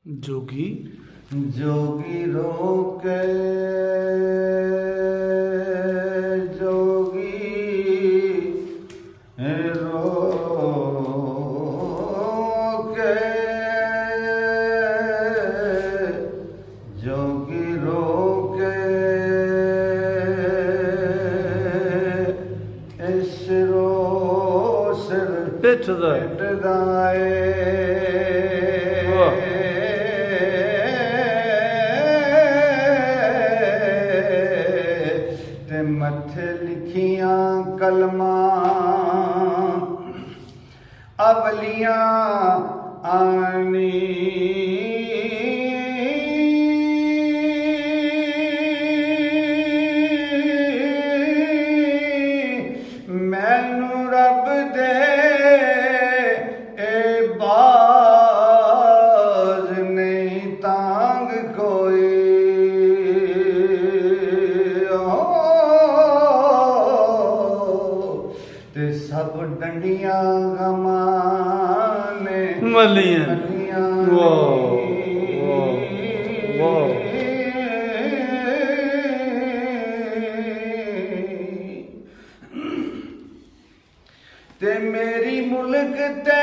जोगी जोगी रोके जोगी रोके जोगी रोके सिरो सिर पिठ दा पिटदाए मथे लिखियां कलमा अवलियां आनी मैनू रब दे ए बाज नहीं तांग कोई ते सब डंडियां गमाने मलियां वाह वाह ते मेरी मुल्क ते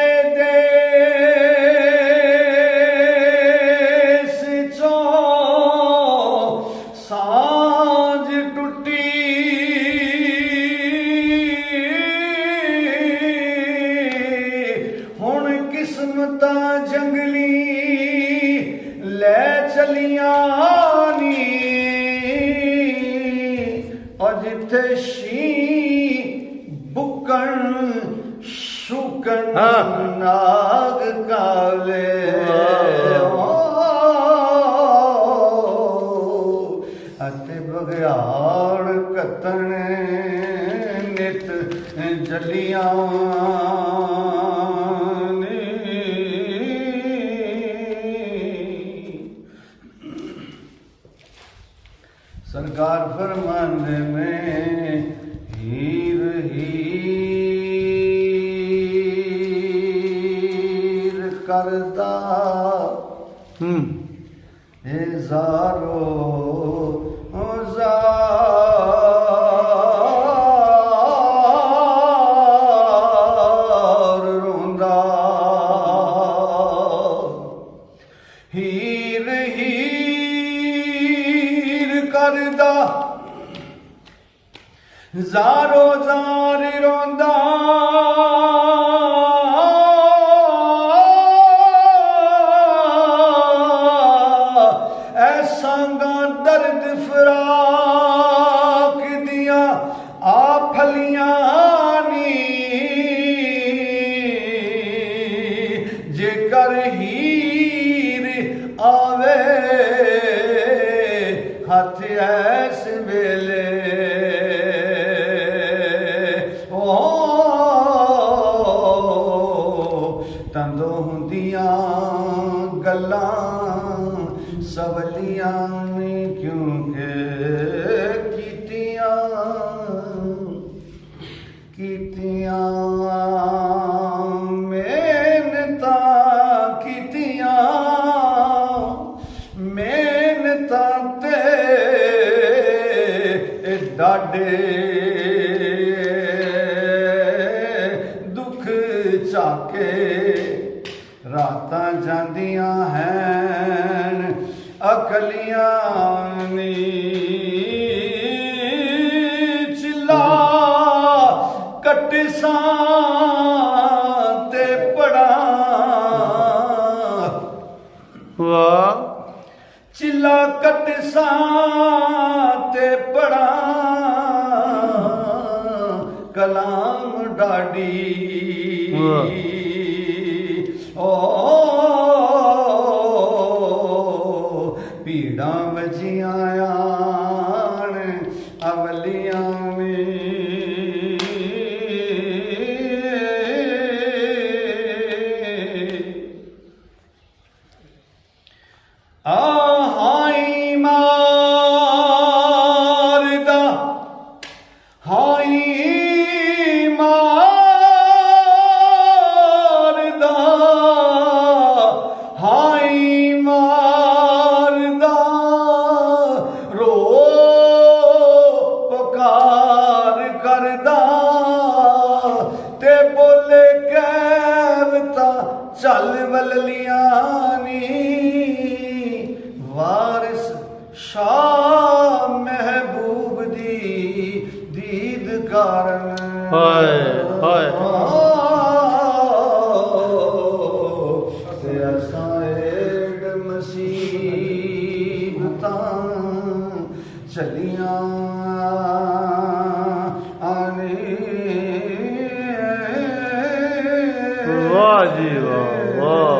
देस चो सांझ टुटी हुण किस्मतां जंगली लै चलियां नी और जिथे शी बुकण शुकण नाग काले अते बघियाड़ कतण नित जलियां सरकार फरमाने में हीर हीर करदा ए ज़ारो ज़ार रोंदा हीर हीर करदा ज़ारो ज़ार रोंदा ऐसांगा दर्द फराक दियां आ फलियां नी जेकर हीर आवे हथ ऐस वेले तंदो हुंदियां गल्लां सवलियां ने क्योंकि कीतियां मेहनतां ते डाडे दुख झाके रातां जांदियां हैं अकलियां नी चिल्ला कटसां ते पड़ा वाह चिल्ला कटसां ते पड़ा कलाम डाडी ओ पीड़ा वजियां आन अवलियां हाई मारदा हाई मारदा हाई ਝੱਲ ਵਲਲੀਆਂ ਨੀ ਵਾਰਿਸ ਸ਼ਾਹ ਮਹਿਬੂਬ ਦੀ ਦੀਦ ਕਾਰਨ ਹਾਏ ਹਾਏ ਤੇ ਅਸਾਂ ਏਡ ਮੁਸੀਬਤਾਂ ਚਲੀਆਂ ਆਨੇ ਵਾਹ ਜੀ ਵਾਹ ਵਾਹ